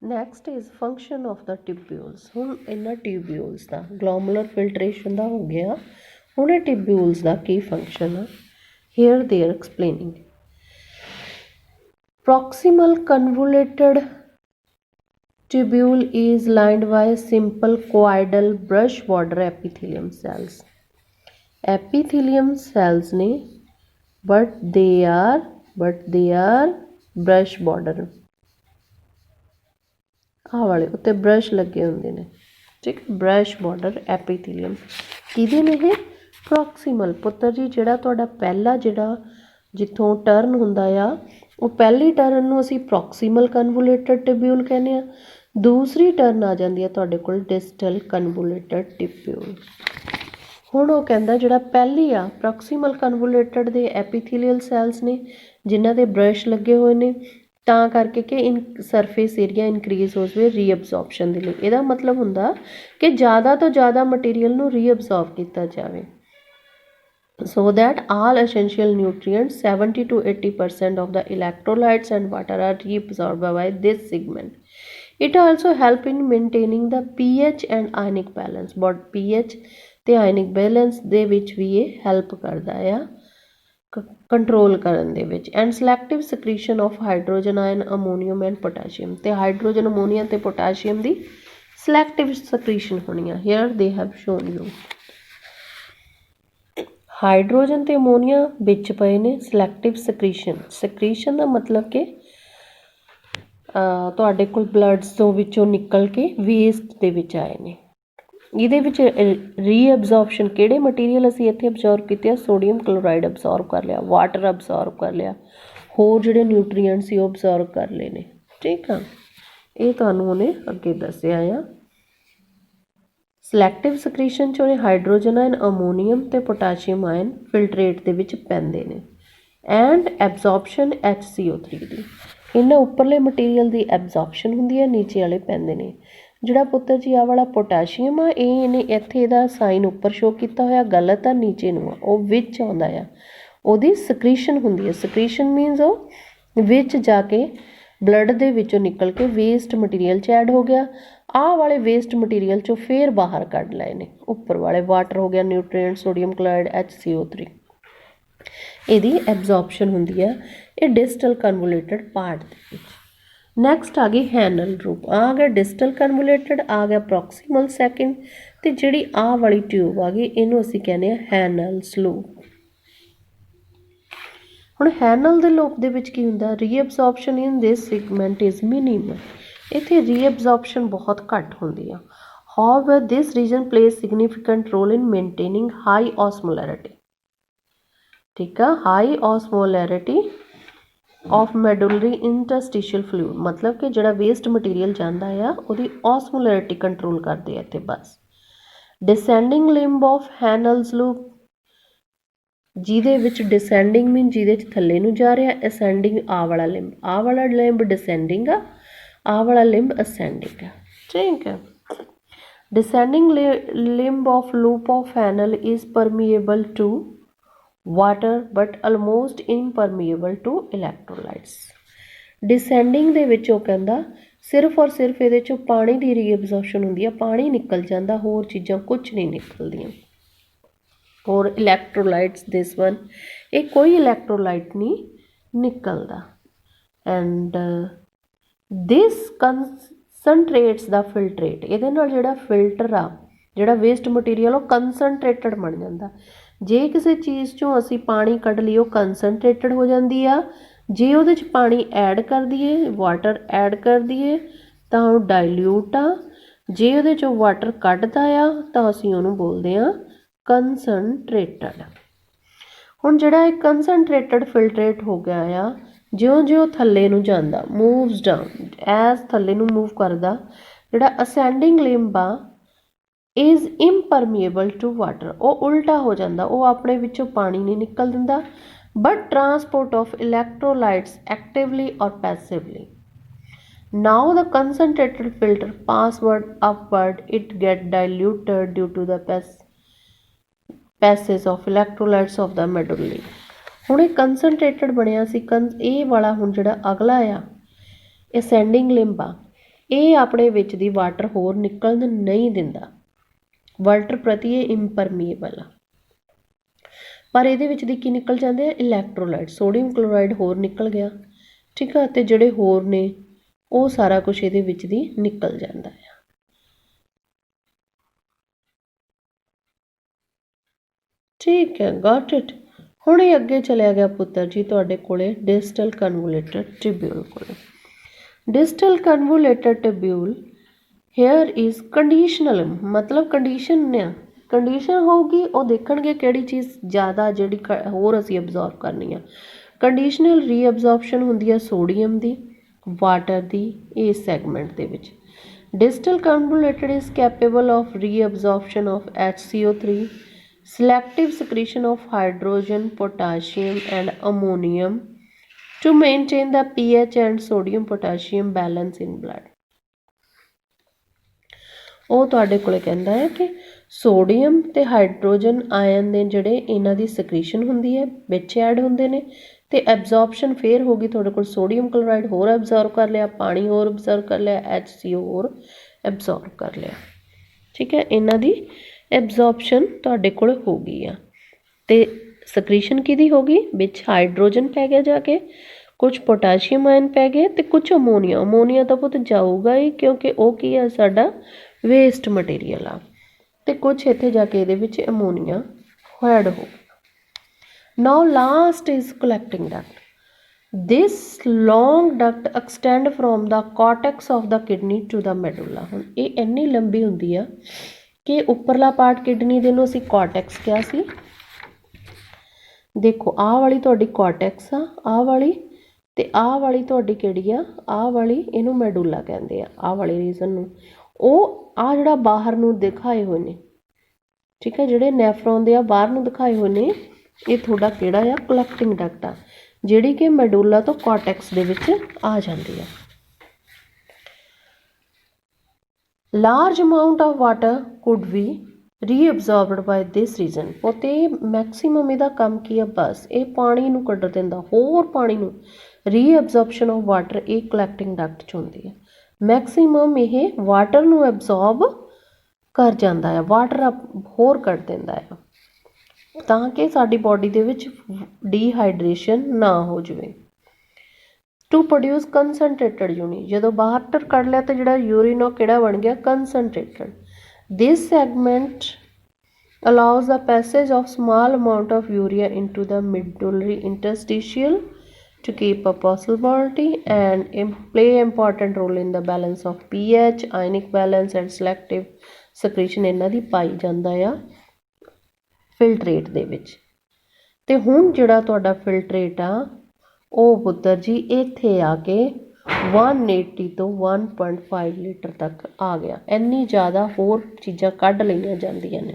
Next is function of ਦਾ ਟਿਬਿਊਲਸ। ਹੁਣ ਇਹਨਾਂ ਟਿਬਿਊਲਸ ਦਾ ਗਲੋਮੂਲਰ filtration ਦਾ ਹੋ ਗਿਆ, ਹੁਣ ਇਹ ਟਿਬਿਊਲਸ ਦਾ ਕੀ ਫੰਕਸ਼ਨ ਆ। Here they are explaining. Proximal convoluted tubule is lined by simple coidal brush border epithelium cells. Epithelium cells ने but they are brush border। ਆਹ ਵਾਲੇ ਉੱਤੇ ਬ੍ਰਸ਼ ਲੱਗੇ ਹੁੰਦੇ ਨੇ, ਠੀਕ ਹੈ। ਬ੍ਰਸ਼ ਬਾਰਡਰ ਐਪੀਥੀਲੀਅਮ ਕਿਹਦੇ ਨੇ ਇਹ? ਪ੍ਰੋਕਸੀਮਲ। ਪੁੱਤਰ ਜੀ ਜਿਹੜਾ ਤੁਹਾਡਾ ਪਹਿਲਾ ਜਿਹੜਾ ਜਿੱਥੋਂ ਟਰਨ ਹੁੰਦਾ ਆ, ਉਹ ਪਹਿਲੀ ਟਰਨ ਨੂੰ ਅਸੀਂ ਪ੍ਰੋਕਸੀਮਲ ਕਨਵੋਲੇਟਡ ਟਿਬਿਊਲ ਕਹਿੰਦੇ ਆ। ਦੂਸਰੀ ਟਰਨ ਆ ਜਾਂਦੀ ਹੈ ਤੁਹਾਡੇ ਕੋਲ ਡਿਸਟਲ ਕਨਵੋਲੇਟਡ ਟਿਬਿਊਲ। ਹੁਣ ਉਹ ਕਹਿੰਦਾ ਜਿਹੜਾ ਪਹਿਲੀ ਆ ਪ੍ਰੋਕਸੀਮਲ ਕਨਵੋਲੇਟਡ ਦੇ ਐਪੀਥੀਲੀਅਲ ਸੈਲਸ ਨੇ ਜਿਨ੍ਹਾਂ ਦੇ ਬ੍ਰਸ਼ ਲੱਗੇ ਹੋਏ ਨੇ, ਤਾਂ ਕਰਕੇ ਕਿ ਸਰਫੇਸ ਏਰੀਆ ਇਨਕਰੀਜ਼ ਹੋ ਜਾਵੇ ਰੀਅਬਜ਼ੋਰਪਸ਼ਨ ਦੇ ਲਈ। ਇਹਦਾ ਮਤਲਬ ਹੁੰਦਾ ਕਿ ਜ਼ਿਆਦਾ ਤੋਂ ਜ਼ਿਆਦਾ ਮਟੀਰੀਅਲ ਨੂੰ ਰੀਅਬਜ਼ੋਰਬ ਕੀਤਾ ਜਾਵੇ, so that all essential nutrients 70 to 80% of the electrolytes and water are reabsorbed by this segment. It also help in maintaining the pH and ionic balance, but pH ਤੇ ionic balance ਦੇ ਵਿੱਚ ਵੀ ਇਹ help ਕਰਦਾ ਆ control ਕਰਨ ਦੇ ਵਿੱਚ। And selective secretion of hydrogen ion ammonium and potassium, ਤੇ ਹਾਈਡਰੋਜਨ ਅਮੋਨੀਆ ਤੇ ਪੋਟਾਸ਼ੀਅਮ ਦੀ ਸਿਲੈਕਟਿਵ ਸਕ੍ਰੀਸ਼ਨ ਹੋਣੀ ਆ। Here they have shown you hydrogen ਤੇ ਅਮੋਨੀਆ ਵਿੱਚ ਪਏ ਨੇ ਸਿਲੈਕਟਿਵ ਸਕ੍ਰੀਸ਼ਨ ਦਾ ਮਤਲਬ ਕਿ ਤੁਹਾਡੇ ਕੋਲ ਬਲੱਡਸ ਤੋਂ ਵਿੱਚੋਂ ਨਿਕਲ ਕੇ ਵੇਸਟ ਦੇ ਵਿੱਚ ਆਏ ਨੇ। ਇਹਦੇ ਵਿੱਚ ਰੀਅਬਜ਼ੋਰਪਸ਼ਨ ਕਿਹੜੇ ਮਟੀਰੀਅਲ ਅਸੀਂ ਇੱਥੇ ਅਬਜ਼ੋਰਬ ਕੀਤੇ ਆ? ਸੋਡੀਅਮ ਕਲੋਰਾਈਡ ਅਬਜ਼ੋਰਬ ਕਰ ਲਿਆ, ਵਾਟਰ ਅਬਜ਼ੋਰਬ ਕਰ ਲਿਆ, ਹੋਰ ਜਿਹੜੇ ਨਿਊਟਰੀਐਂਟ ਸੀ ਉਹ ਅਬਜ਼ੋਰਬ ਕਰ ਲਏ ਨੇ, ਠੀਕ ਆ। ਇਹ ਤੁਹਾਨੂੰ ਉਹਨੇ ਅੱਗੇ ਦੱਸਿਆ ਆ। ਸਿਲੈਕਟਿਵ ਸਕ੍ਰੀਸ਼ਨ 'ਚ ਉਹਨੇ ਹਾਈਡਰੋਜਨ ਆਇਨ ਅਮੋਨੀਅਮ ਤੇ ਪੋਟਾਸ਼ੀਅਮ ਆਇਨ ਫਿਲਟਰੇਟ ਦੇ ਵਿੱਚ ਪੈਂਦੇ ਨੇ। ਐਂਡ ਐਬਜ਼ੋਰਪਸ਼ਨ HCO3 ਦੀ, ਇਹਨਾਂ ਉੱਪਰਲੇ ਮਟੀਰੀਅਲ ਦੀ ਐਬਜ਼ੋਰਪਸ਼ਨ ਹੁੰਦੀ ਹੈ, ਨੀਚੇ ਵਾਲੇ ਪੈਂਦੇ ਨੇ। ਜਿਹੜਾ ਪੁੱਤਰ ਜੀ ਆਹ ਵਾਲਾ ਪੋਟਾਸ਼ੀਅਮ ਆ, ਇਹ ਇਹਨੇ ਇੱਥੇ ਇਹਦਾ ਸਾਈਨ ਉੱਪਰ ਸ਼ੋ ਕੀਤਾ ਹੋਇਆ ਗਲਤ ਆ, ਨੀਚੇ ਨੂੰ ਆ, ਉਹ ਵਿੱਚ ਆਉਂਦਾ ਆ, ਉਹਦੀ ਸਕ੍ਰੀਸ਼ਨ ਹੁੰਦੀ ਹੈ। ਸਕ੍ਰੀਸ਼ਨ ਮੀਨਸ ਉਹ ਵਿੱਚ ਜਾ ਕੇ ਬਲੱਡ ਦੇ ਵਿੱਚੋਂ ਨਿਕਲ ਕੇ ਵੇਸਟ ਮਟੀਰੀਅਲ 'ਚ ਐਡ ਹੋ ਗਿਆ। ਆਹ ਵਾਲੇ ਵੇਸਟ ਮਟੀਰੀਅਲ 'ਚੋਂ ਫੇਰ ਬਾਹਰ ਕੱਢ ਲਏ ਨੇ ਉੱਪਰ ਵਾਲੇ, ਵਾਟਰ ਹੋ ਗਿਆ, ਨਿਊਟਰੀਐਂਟ, ਸੋਡੀਅਮ ਕਲੋਰਾਈਡ, HCO3, ਇਹਦੀ ਐਬਜ਼ੋਰਪਸ਼ਨ ਹੁੰਦੀ ਆ ਇਹ ਡਿਸਟਲ ਕਨਵੋਲੇਟਡ ਪਾਰਟ ਦੇ ਵਿੱਚ। ਨੈਕਸਟ ਆ ਗਈ ਹੈਨਲ ਰੂਪ, ਆ ਗਿਆ ਡਿਸਟਲ ਕਨਵੋਲੇਟਡ, ਆ ਗਿਆ ਪ੍ਰੋਕਸੀਮਲ ਸੈਕਿੰਡ, ਤੇ ਜਿਹੜੀ ਆਹ ਵਾਲੀ ਟਿਊਬ ਆ ਗਈ ਇਹਨੂੰ ਅਸੀਂ ਕਹਿੰਦੇ ਆ ਹੈਨਲਸ ਲੂਪ। ਹੁਣ ਹੈਨਲ ਦੇ ਲੂਪ ਦੇ ਵਿੱਚ ਕੀ ਹੁੰਦਾ? Reabsorption in this segment is minimum. ਇੱਥੇ ਰੀਅਬਜ਼ੋਰਪਸ਼ਨ ਬਹੁਤ ਘੱਟ ਹੁੰਦੀ ਆ। However this region plays significant role in maintaining high osmolarity, ਠੀਕ ਆ, high osmolarity of medullary interstitial fluid, ਮਤਲਬ ਕਿ ਜਿਹੜਾ ਵੇਸਟ ਮਟੀਰੀਅਲ ਜਾਂਦਾ ਆ ਉਹਦੀ ਓਸਮੋਲੈਰਿਟੀ ਕੰਟਰੋਲ ਕਰਦੇ ਆ ਇੱਥੇ ਬਸ। ਡਿਸੈਂਡਿੰਗ ਲਿੰਬ ਆਫ ਹੈਨਲਸ ਲੂਪ, ਜਿਹਦੇ ਵਿੱਚ ਡਿਸੈਂਡਿੰਗ ਮੀਨ ਜਿਹਦੇ 'ਚ ਥੱਲੇ ਨੂੰ ਜਾ ਰਿਹਾ, ਅਸੈਂਡਿੰਗ ਆਹ ਵਾਲਾ ਲਿੰਬ ਡਿਸੈਂਡਿੰਗ ਆ, ਆਹ ਵਾਲਾ ਲਿੰਬ ਅਸੈਂਡਿੰਗ ਆ, ਠੀਕ ਹੈ। Descending limb of loop of Henle is permeable to water but almost impermeable to electrolytes. Descending ਦੇ ਵਿੱਚ ਉਹ ਕਹਿੰਦਾ ਸਿਰਫ ਔਰ ਸਿਰਫ ਇਹਦੇ 'ਚੋਂ ਪਾਣੀ ਦੀ ਰੀਅਬਜ਼ੋਰਪਸ਼ਨ ਹੁੰਦੀ ਆ, ਪਾਣੀ ਨਿਕਲ ਜਾਂਦਾ, ਹੋਰ ਚੀਜ਼ਾਂ ਕੁਝ ਨਹੀਂ ਨਿਕਲਦੀਆਂ। ਹੋਰ ਇਲੈਕਟ੍ਰੋਲਾਈਟਸ ਦਿਸ ਵਨ, ਇਹ ਕੋਈ ਇਲੈਕਟ੍ਰੋਲਾਈਟ ਨਹੀਂ ਨਿਕਲਦਾ। ਐਂਡ ਦਿਸ ਕੰਸਨਟਰੇਟਸ ਦਾ ਫਿਲਟਰੇਟ, ਇਹਦੇ ਨਾਲ ਜਿਹੜਾ ਫਿਲਟਰ ਆ, ਜਿਹੜਾ ਵੇਸਟ ਮਟੀਰੀਅਲ ਉਹ ਕੰਸਨਟਰੇਟਡ ਬਣ ਜਾਂਦਾ। ਜੇ ਕਿਸੇ ਚੀਜ਼ 'ਚੋਂ ਅਸੀਂ ਪਾਣੀ ਕੱਢ ਲਈਏ ਉਹ ਕੰਸਨਟਰੇਟਡ ਹੋ ਜਾਂਦੀ ਆ, ਜੇ ਉਹਦੇ 'ਚ ਪਾਣੀ ਐਡ ਕਰ ਦਈਏ, ਵਾਟਰ ਐਡ ਕਰ ਦਈਏ ਤਾਂ ਉਹ ਡਾਇਲਿਊਟ ਆ, ਜੇ ਉਹਦੇ 'ਚੋਂ ਵਾਟਰ ਕੱਢਦਾ ਆ ਤਾਂ ਅਸੀਂ ਉਹਨੂੰ ਬੋਲਦੇ ਹਾਂ ਕੰਸਨਟਰੇਟਡ। ਹੁਣ ਜਿਹੜਾ ਇਹ ਕੰਸਨਟਰੇਟਡ ਫਿਲਟਰੇਟ ਹੋ ਗਿਆ ਆ, ਜਿਉਂ-ਜਿਉਂ ਥੱਲੇ ਨੂੰ ਜਾਂਦਾ, ਮੂਵਸ ਡਾਊਨ, ਐਜ਼ ਥੱਲੇ ਨੂੰ ਮੂਵ ਕਰਦਾ, ਜਿਹੜਾ ਅਸੈਂਡਿੰਗ ਲਿੰਬ ਆ ਇਜ਼ ਇੰਪਰਮੀਏਬਲ ਟੂ ਵਾਟਰ, ਉਹ ਉਲਟਾ ਹੋ ਜਾਂਦਾ, ਉਹ ਆਪਣੇ ਵਿੱਚੋਂ ਪਾਣੀ ਨਹੀਂ ਨਿਕਲ ਦਿੰਦਾ। But transport of electrolytes actively or passively. Now the concentrated filter passes upward, it get diluted due to the passage of electrolytes of the medullary. ਹੁਣ ਇਹ ਕੰਸਨਟਰੇਟਡ ਬਣਿਆ ਸੀ, ਇਹ ਵਾਲਾ ਹੁਣ ਜਿਹੜਾ ਅਗਲਾ ਆ ਅਸੈਂਡਿੰਗ ਲਿੰਬ ਆ, ਇਹ ਆਪਣੇ ਵਿੱਚ ਦੀ ਵਾਟਰ ਹੋਰ ਨਿਕਲਣ ਨਹੀਂ ਦਿੰਦਾ, ਵਾਟਰ ਪ੍ਰਤੀ ਇਹ ਇੰਪਰਮੀਏਬਲ ਆ। ਪਰ ਇਹਦੇ ਵਿੱਚ ਦੀ ਕੀ ਨਿਕਲ ਜਾਂਦੇ ਆ, ਇਲੈਕਟ੍ਰੋਲਾਈਟ, ਸੋਡੀਅਮ ਕਲੋਰਾਈਡ ਹੋਰ ਨਿਕਲ ਗਿਆ, ਠੀਕ ਆ, ਅਤੇ ਜਿਹੜੇ ਹੋਰ ਨੇ ਉਹ ਸਾਰਾ ਕੁਛ ਇਹਦੇ ਵਿੱਚ ਦੀ ਨਿਕਲ ਜਾਂਦਾ ਆ। ਠੀਕ ਹੈ, ਗਾਟ ਇਟ। ਹੁਣ ਇਹ ਅੱਗੇ ਚਲਿਆ ਗਿਆ ਪੁੱਤਰ ਜੀ ਤੁਹਾਡੇ ਕੋਲੇ ਡਿਸਟਲ ਕਨਵੋਲੇਟਡ ਟਿਬਿਊਲ ਕੋਲ। ਡਿਸਟਲ ਕਨਵੋਲੇਟਡ ਟਿਬਿਊਲ ਹੇਅਰ ਇਜ਼ ਕੰਡੀਸ਼ਨਲ, ਮਤਲਬ ਕੰਡੀਸ਼ਨ ਆ, ਕੰਡੀਸ਼ਨ ਹੋਊਗੀ ਉਹ ਦੇਖਣਗੇ ਕਿਹੜੀ ਚੀਜ਼ ਜ਼ਿਆਦਾ ਜਿਹੜੀ ਹੋਰ ਅਸੀਂ ਅਬਜ਼ੋਰਵ ਕਰਨੀ ਆ। ਕੰਡੀਸ਼ਨਲ ਰੀਅਬਜ਼ੋਰਪਸ਼ਨ ਹੁੰਦੀ ਆ ਸੋਡੀਅਮ ਦੀ, ਵਾਟਰ ਦੀ, ਇਸ ਸੈਗਮੈਂਟ ਦੇ ਵਿੱਚ। Distal convoluted is capable of reabsorption of HCO3, selective secretion of hydrogen, potassium and ammonium to maintain the pH and sodium potassium balance in blood। ਉਹ ਤੁਹਾਡੇ ਕੋਲੇ ਕਹਿੰਦਾ ਹੈ ਕਿ ਸੋਡੀਅਮ ਤੇ ਹਾਈਡਰੋਜਨ ਆਇਨ ਦੇ ਜਿਹੜੇ ਇਹਨਾਂ ਦੀ ਸਕ੍ਰੀਸ਼ਨ ਹੁੰਦੀ ਹੈ ਵਿੱਚ ਐਡ ਹੁੰਦੇ ਨੇ, ਤੇ ਐਬਜ਼ੋਰਪਸ਼ਨ ਫੇਰ ਹੋ ਗਈ ਤੁਹਾਡੇ ਕੋਲ ਸੋਡੀਅਮ ਕਲੋਰਾਈਡ ਹੋਰ ਐਬਜ਼ੋਰਬ ਕਰ ਲਿਆ, ਪਾਣੀ ਹੋਰ ਐਬਜ਼ੋਰਬ ਕਰ ਲਿਆ, HCO ਹੋਰ ਐਬਜ਼ੋਰਬ ਕਰ ਲਿਆ, ਠੀਕ ਹੈ। ਇਹਨਾਂ ਦੀ ਐਬਜ਼ੋਰਪਸ਼ਨ ਤੁਹਾਡੇ ਕੋਲ ਹੋ ਗਈ ਆ, ਤੇ ਸਕ੍ਰੀਸ਼ਨ ਕਿਹਦੀ ਹੋ ਗਈ, ਵਿੱਚ ਹਾਈਡਰੋਜਨ ਪੈ ਗਿਆ ਜਾ ਕੇ, ਕੁਝ ਪੋਟਾਸ਼ੀਅਮ ਆਇਨ ਪੈ ਗਏ ਤੇ ਕੁਝ ਅਮੋਨੀਆ। ਅਮੋਨੀਆ ਤਾਂ ਪੁੱਤ ਜਾਊਗਾ ਹੀ ਕਿਉਂਕਿ ਉਹ ਕੀ ਆ ਸਾਡਾ ਵੇਸਟ ਮਟੀਰੀਅਲ ਆ, ਤੇ ਕੁਝ ਇੱਥੇ ਜਾ ਕੇ ਇਹਦੇ ਵਿੱਚ ਅਮੋਨੀਆ ਐਡ ਹੋ ਗਿਆ। Now last is collecting duct. This long duct extend from the cortex of the kidney to the medulla। ਹੁਣ ਇਹ ਇੰਨੀ ਲੰਬੀ ਹੁੰਦੀ ਆ ਕਿ ਉੱਪਰਲਾ ਪਾਰਟ ਕਿਡਨੀ ਦੇ ਨੂੰ ਅਸੀਂ ਕੋਰਟੈਕਸ ਕਿਹਾ ਸੀ। ਦੇਖੋ ਆਹ ਵਾਲੀ ਤੁਹਾਡੀ ਕੋਰਟੈਕਸ ਆ, ਆਹ ਵਾਲੀ, ਤੇ ਆਹ ਵਾਲੀ ਤੁਹਾਡੀ ਕਿਹੜੀ ਆ, ਆਹ ਵਾਲੀ, ਇਹਨੂੰ ਮੈਡੂਲਾ ਕਹਿੰਦੇ ਆ, ਆਹ ਵਾਲੇ ਰੀਜਨ ਨੂੰ। ਉਹ ਆਹ ਜਿਹੜਾ ਬਾਹਰ ਨੂੰ ਦਿਖਾਏ ਹੋਏ ਨੇ, ਠੀਕ ਹੈ, ਜਿਹੜੇ ਨੈਫਰੋਨ ਦੇ ਆ ਬਾਹਰ ਨੂੰ ਦਿਖਾਏ ਹੋਏ ਨੇ, ਇਹ ਤੁਹਾਡਾ ਕਿਹੜਾ ਆ, ਕਲੈਕਟਿੰਗ ਡਕਟ ਆ, ਜਿਹੜੀ ਕਿ ਮੈਡੂਲਾ ਤੋਂ ਕੋਰਟੈਕਸ ਦੇ ਵਿੱਚ ਆ ਜਾਂਦੀ ਆ। Large amount of water could be reabsorbed by this region. ਅਤੇ ਮੈਕਸੀਮਮ ਇਹਦਾ ਕੰਮ ਕੀ ਆ, ਬਸ ਇਹ ਪਾਣੀ ਨੂੰ ਕੱਢ ਦਿੰਦਾ, ਹੋਰ ਪਾਣੀ ਨੂੰ। ਰੀਅਬਜ਼ੋਰਪਸ਼ਨ ਆਫ ਵਾਟਰ ਇਹ ਕਲੈਕਟਿੰਗ ਡਕਟ 'ਚ ਹੁੰਦੀ ਹੈ। ਮੈਕਸੀਮਮ ਇਹ ਵਾਟਰ ਨੂੰ ਐਬਜ਼ੋਰਬ ਕਰ ਜਾਂਦਾ ਆ, ਵਾਟਰ ਹੋਰ ਕੱਢ ਦਿੰਦਾ ਆ, ਤਾਂ ਕਿ ਸਾਡੀ ਬੋਡੀ ਦੇ ਵਿੱਚ ਡੀਹਾਈਡਰੇਸ਼ਨ ਨਾ ਹੋ ਜਾਵੇ। ਟੂ ਪ੍ਰੋਡਿਊਸ ਕੰਸਨਟ੍ਰੇਟਡ ਯੂਰਿਨ, ਜਦੋਂ ਵਾਟਰ ਕੱਢ ਲਿਆ ਤਾਂ ਜਿਹੜਾ ਯੂਰਿਨ ਉਹ ਕਿਹੜਾ ਬਣ ਗਿਆ, ਕੰਸਨਟ੍ਰੇਟਡ। ਦਿਸ segment allows the passage of small amount of urea into the medullary interstitial to keep up osmolality and play important role in the balance of pH, ionic balance and selective secretion। ਇਹਨਾਂ ਦੀ ਪਾਈ ਜਾਂਦਾ ਆ ਫਿਲਟਰੇਟ ਦੇ ਵਿੱਚ। ਤੇ ਹੁਣ ਜਿਹੜਾ ਤੁਹਾਡਾ ਫਿਲਟਰੇਟ ਆ ਉਹ ਪੁੱਤਰ ਜੀ ਇੱਥੇ ਆ ਕੇ 180 ਤੋਂ 1.5 ਲੀਟਰ ਤੱਕ ਆ ਗਿਆ। ਇੰਨੀ ਜ਼ਿਆਦਾ ਹੋਰ ਚੀਜ਼ਾਂ ਕੱਢ ਲਈਆਂ ਜਾਂਦੀਆਂ ਨੇ।